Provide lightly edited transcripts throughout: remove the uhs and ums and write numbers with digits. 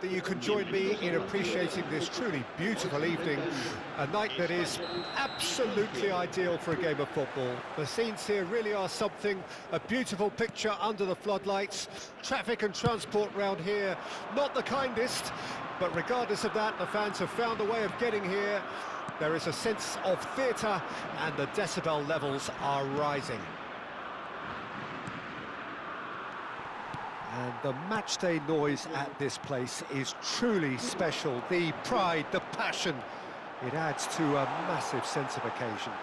That you can join me in appreciating this truly beautiful evening, a night that is absolutely ideal for a game of football. The scenes here really are something, a beautiful picture under the floodlights. Traffic and transport round here, not the kindest, but regardless of that, the fans have found a way of getting here. There is a sense of theatre and the decibel levels are rising. And the matchday noise at this place is truly special. The pride, the passion, it adds to a massive sense of occasion.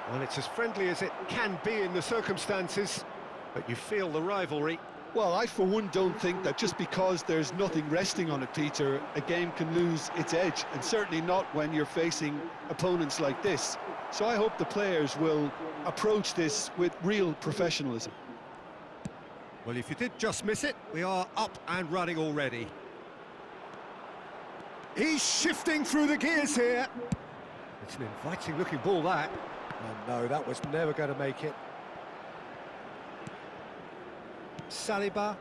Well, it's as friendly as it can be in the circumstances, but you feel the rivalry. Well, I for one don't think that just because there's nothing resting on it, Peter, a game can lose its edge, and certainly not when you're facing opponents like this. So I hope the players will approach this with real professionalism. Well, if you did just miss it, we are up and running already. He's shifting through the gears here. It's an inviting-looking ball, that. Oh, no, that was never going to make it. Saliba.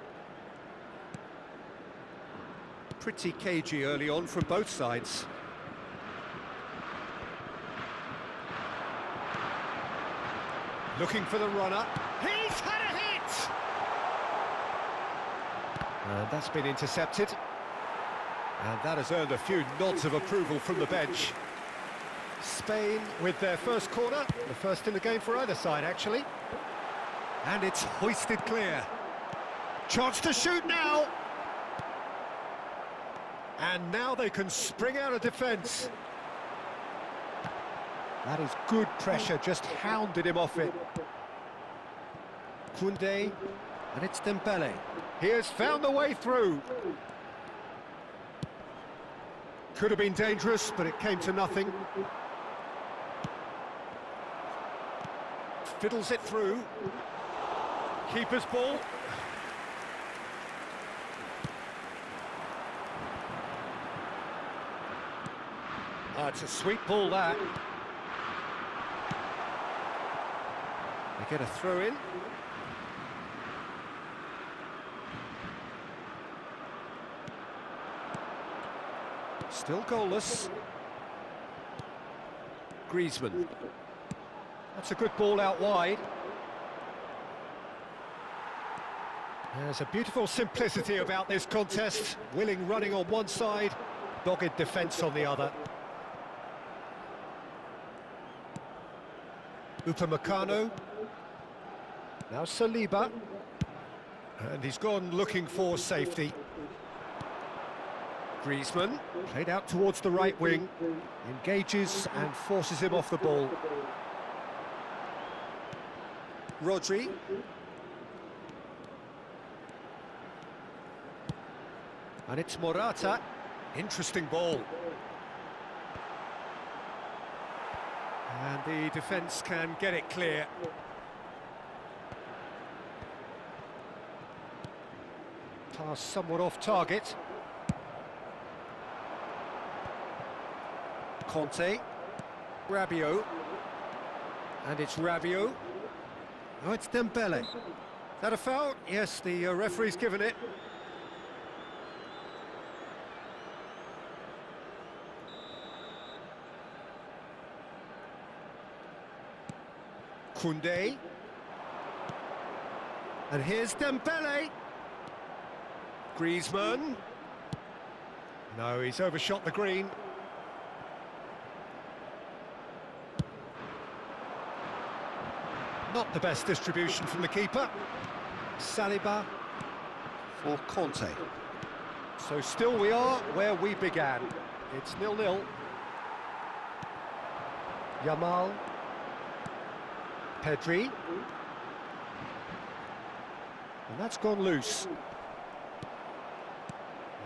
Pretty cagey early on from both sides. Looking for the runner. He's had a hit! And that's been intercepted. And that has earned a few nods of approval from the bench. Spain with their first corner, the first in the game for either side, actually. And it's hoisted clear. Chance to shoot now! And now they can spring out of defence. That is good pressure, just hounded him off it. Koundé, and it's Dembele. He has found a way through. Could have been dangerous, but it came to nothing. Fiddles it through. Keeper's ball. Oh, it's a sweet ball, that. They get a throw in. Still goalless. Griezmann. That's a good ball out wide. There's a beautiful simplicity about this contest. Willing running on one side, dogged defence on the other. Upamecano. Now Saliba. And he's gone looking for safety. Griezmann, played out towards the right wing, engages and forces him off the ball. Rodri. And it's Morata. Interesting ball. And the defence can get it clear. Pass somewhat off target. Conte, Rabiot, and it's Rabiot. Oh, it's Dembele. Is that a foul? Yes, the referee's given it. Koundé. And here's Dembele. Griezmann. No, he's overshot the green. Not the best distribution from the keeper. Saliba for Conte. So still we are where we began. It's 0-0. Yamal. Pedri. And that's gone loose.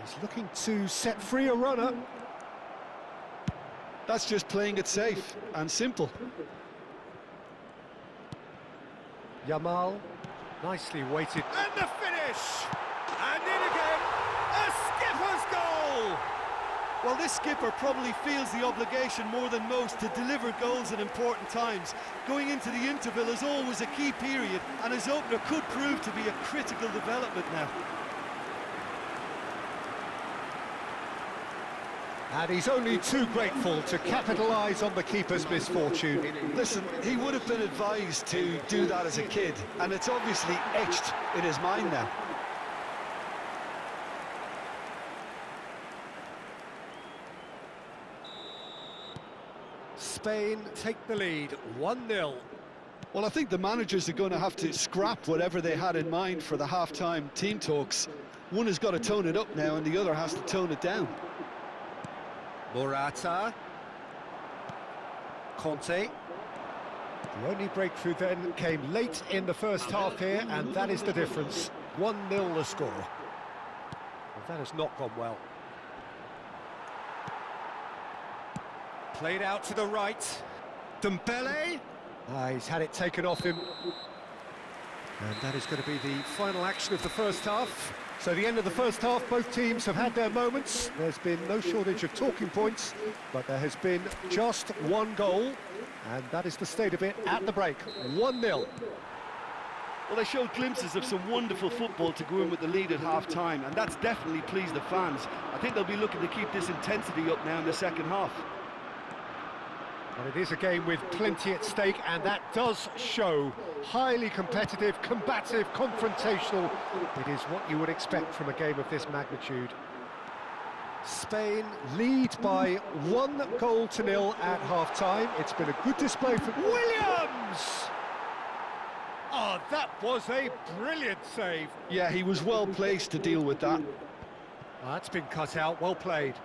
He's looking to set free a runner. That's just playing it safe and simple. Yamal, nicely weighted. And the finish! And in again, a skipper's goal! Well, this skipper probably feels the obligation more than most to deliver goals at important times. Going into the interval is always a key period, and his opener could prove to be a critical development now. And he's only too grateful to capitalise on the keeper's misfortune. Listen, he would have been advised to do that as a kid, and it's obviously etched in his mind now. Spain take the lead, 1-0. Well, I think the managers are going to have to scrap whatever they had in mind for the half-time team talks. One has got to tone it up now, and the other has to tone it down. Morata. Conte. The only breakthrough then came late in the first half here, and that is the difference. 1-0 the score. Well, that has not gone well. Played out to the right. Dembele. He's had it taken off him. And that is going to be the final action of the first half. So the end of the first half, both teams have had their moments. There's been no shortage of talking points, but there has been just one goal, and that is the state of it at the break. 1-0. Well, they showed glimpses of some wonderful football to go in with the lead at half-time, and that's definitely pleased the fans. I think they'll be looking to keep this intensity up now in the second half. And it is a game with plenty at stake, and that does show. Highly competitive, combative, confrontational. It is what you would expect from a game of this magnitude. Spain lead by 1-0 at half-time. It's been a good display from Williams! Oh, that was a brilliant save. Yeah, he was well placed to deal with that. That's been cut out, well played.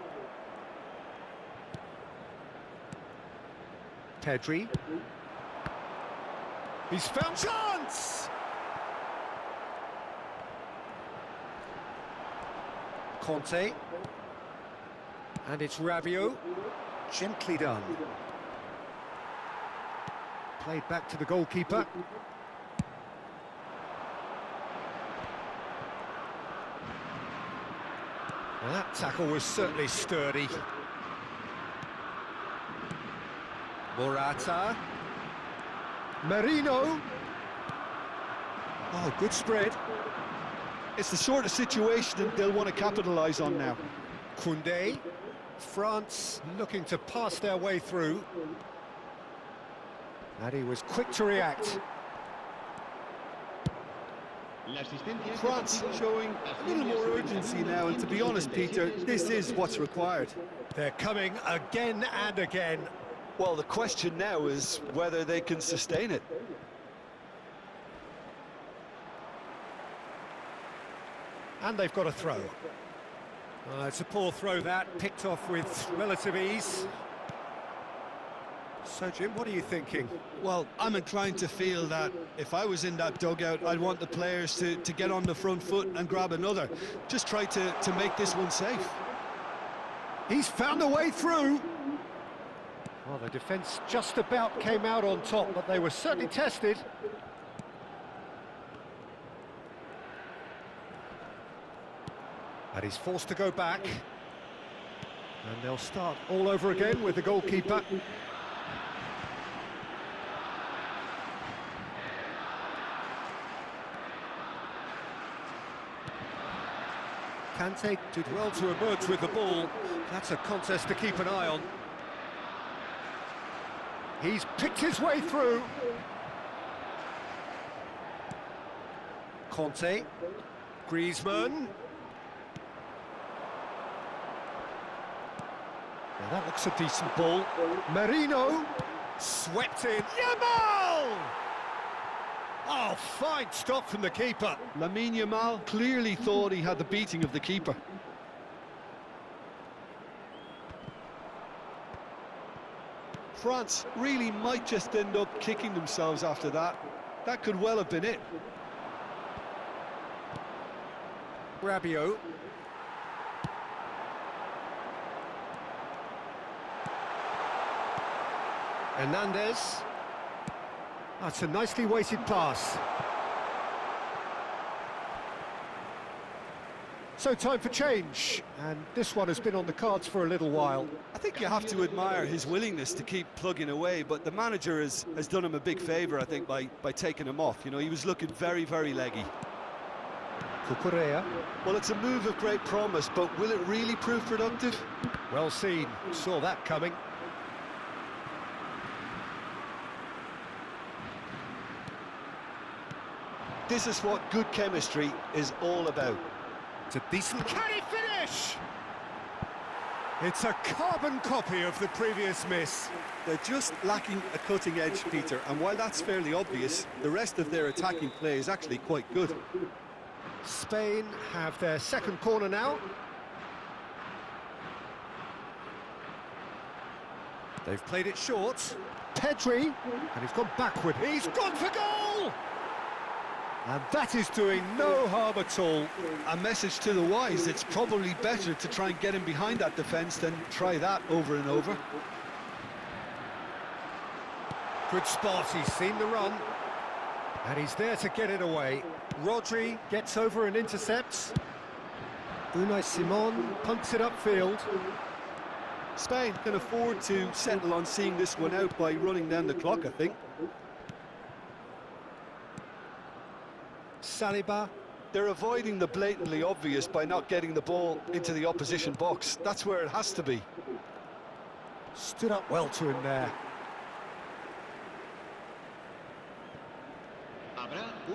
Pedri. He's found chance! Conte. And it's Rabiot. Gently done. Played back to the goalkeeper. Well, that tackle was certainly sturdy. Morata. Merino. Oh, good spread. It's the sort of situation that they'll want to capitalise on now. Koundé. France looking to pass their way through. And he was quick to react. France showing a little more urgency now, and to be honest, Peter, this is what's required. They're coming again and again. Well, the question now is whether they can sustain it. And they've got a throw. It's a poor throw that, picked off with relative ease. So, Jim, what are you thinking? Well, I'm inclined to feel that if I was in that dugout, I'd want the players to get on the front foot and grab another. Just try to make this one safe. He's found a way through. Well, the defence just about came out on top, but they were certainly tested. And he's forced to go back. And they'll start all over again with the goalkeeper. Kante did well to emerge with the ball. That's a contest to keep an eye on. He's picked his way through. Conte. Griezmann. Now that looks a decent ball. Merino. Swept in. Yamal! Oh, fine stop from the keeper. Lamine Yamal clearly thought he had the beating of the keeper. France really might just end up kicking themselves after that. That could well have been it. Rabiot. Hernandez. That's a nicely weighted pass. So time for change, and this one has been on the cards for a little while. I think you have to admire his willingness to keep plugging away, but the manager has done him a big favour, I think, by taking him off. You know, he was looking very, very leggy. Cucurella. Well, it's a move of great promise, but will it really prove productive? Well seen, saw that coming. This is what good chemistry is all about. It's a decent... Can he finish? It's a carbon copy of the previous miss. They're just lacking a cutting edge, Peter, and while that's fairly obvious, the rest of their attacking play is actually quite good. Spain have their second corner now. They've played it short. Pedri, and he's gone backward. He's gone for goal! And that is doing no harm at all. A message to the wise, it's probably better to try and get him behind that defence than try that over and over. Good spot, he's seen the run. And he's there to get it away. Rodri gets over and intercepts. Unai Simon punts it upfield. Spain can afford to settle on seeing this one out by running down the clock, I think. Saliba. They're avoiding the blatantly obvious by not getting the ball into the opposition box. That's where it has to be. Stood up well to him there.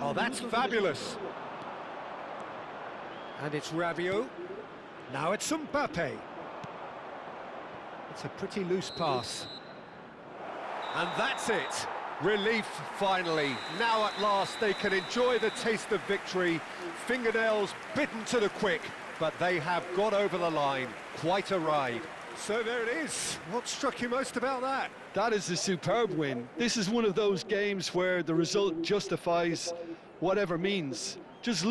Oh, that's fabulous. And it's Rabiot. Now it's Mbappe. It's a pretty loose pass. And that's it. Relief, finally. Now at last they can enjoy the taste of victory. Fingernails bitten to the quick, but they have got over the line. Quite a ride. So there it is. What struck you most about that? That is a superb win. This is one of those games where the result justifies whatever means. Just look